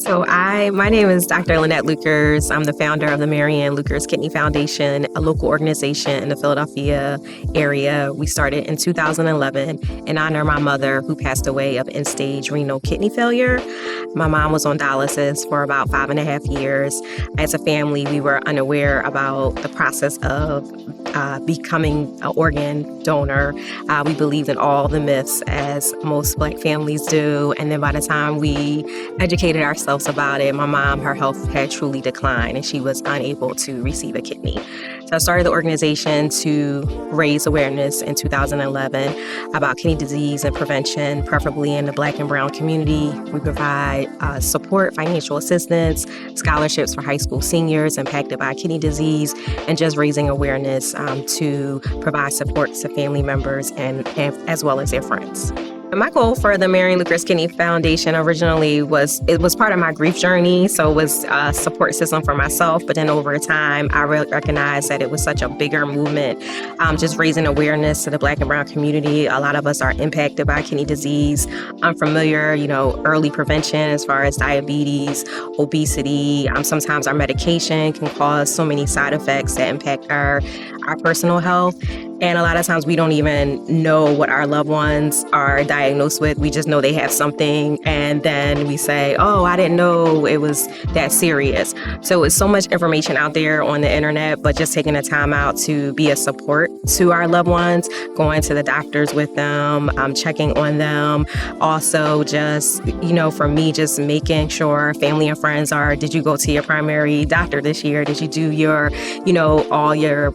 My name is Dr. Lynette Luckers. I'm the founder of the Marion Luckers Kidney Foundation, a local organization in the Philadelphia area. We started in 2011 in honor of my mother, who passed away of end-stage renal kidney failure. My mom was on dialysis for about 5.5 years. As a family, we were unaware about the process of becoming an organ donor. We believed in all the myths, as most Black families do. And then by the time we educated ourselves about it, my mom, her health had truly declined and she was unable to receive a kidney. So I started the organization to raise awareness in 2011 about kidney disease and prevention, preferably in the Black and Brown community. We provide support, financial assistance, scholarships for high school seniors impacted by kidney disease, and just raising awareness to provide support to family members and as well as their friends. My goal for the Marion Luckers Kidney Foundation originally was part of my grief journey, so it was a support system for myself. But then over time, I recognized that it was such a bigger movement, just raising awareness to the Black and Brown community. A lot of us are impacted by kidney disease, unfamiliar, early prevention as far as diabetes, obesity. Sometimes our medication can cause so many side effects that impact our personal health. And a lot of times we don't even know what our loved ones are diagnosed with. We just know they have something. And then we say, oh, I didn't know it was that serious. So it's so much information out there on the internet, but just taking the time out to be a support to our loved ones, going to the doctors with them, checking on them. Also just, for me, just making sure family and friends are, did you go to your primary doctor this year? Did you do your, all your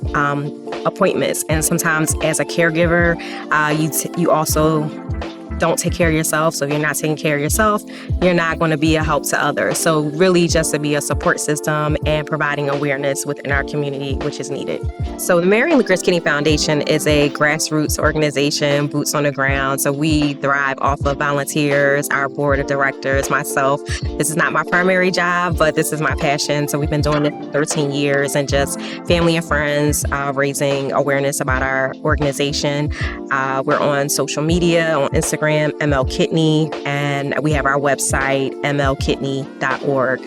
appointments? And sometimes as a caregiver, you also don't take care of yourself. So if you're not taking care of yourself, you're not going to be a help to others. So really just to be a support system and providing awareness within our community, which is needed. So the Marion Luckers Kidney Foundation is a grassroots organization, boots on the ground. So we thrive off of volunteers, our board of directors, myself. This is not my primary job, but this is my passion. So we've been doing it for 13 years and just family and friends raising awareness about our organization. We're on social media, on Instagram, ML Kidney, and we have our website, mlkidney.org,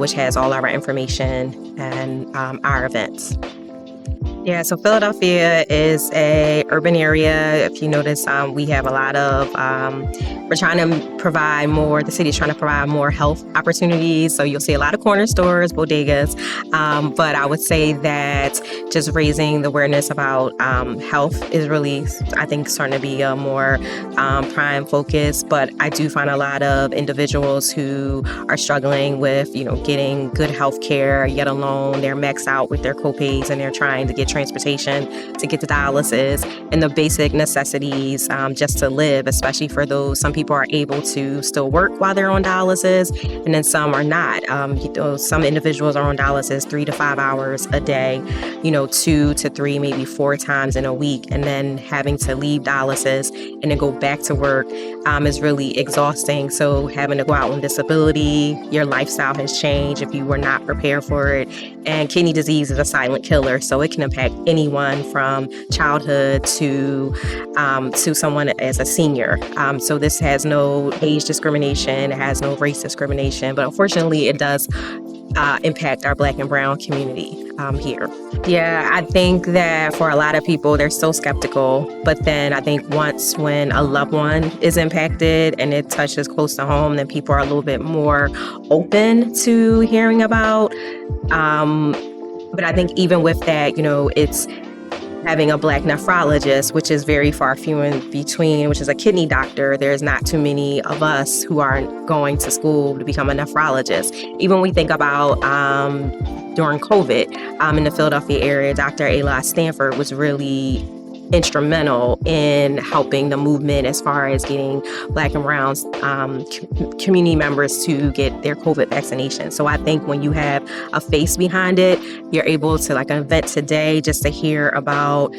which has all our information and our events. Yeah, so Philadelphia is a urban area. If you notice, we have a lot of, we're trying to provide more, the city is trying to provide more health opportunities. So you'll see a lot of corner stores, bodegas. But I would say that just raising the awareness about health is really, I think, starting to be a more prime focus. But I do find a lot of individuals who are struggling with, getting good health care, yet alone they're maxed out with their copays and they're trying to get transportation to get to dialysis and the basic necessities just to live, especially for those. Some people are able to still work while they're on dialysis, and then some are not. Some individuals are on dialysis 3 to 5 hours a day, 2 to 3, maybe 4 times in a week, and then having to leave dialysis and then go back to work is really exhausting. So having to go out on disability, your lifestyle has changed if you were not prepared for it. And kidney disease is a silent killer, so it can impact anyone from childhood to someone as a senior. So this has no age discrimination, it has no race discrimination, but unfortunately it does impact our Black and Brown community here. Yeah, I think that for a lot of people, they're still skeptical, but then I think when a loved one is impacted and it touches close to home, then people are a little bit more open to hearing about. But I think even with that, it's having a Black nephrologist, which is very few in between, which is a kidney doctor. There's not too many of us who aren't going to school to become a nephrologist. Even when we think about during COVID in the Philadelphia area, Dr. Ayla Stanford was really instrumental in helping the movement as far as getting Black and Brown community members to get their COVID vaccination. So I think when you have a face behind it, you're able to, like an event today, just to hear about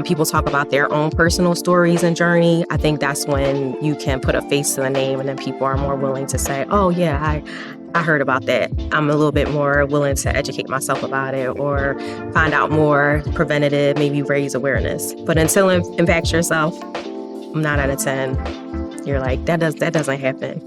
people talk about their own personal stories and journey. I think that's when you can put a face to the name, and then people are more willing to say, oh yeah, I heard about that. I'm a little bit more willing to educate myself about it or find out more preventative, maybe raise awareness. But until it impacts yourself, 9 out of 10, you're like, that doesn't happen.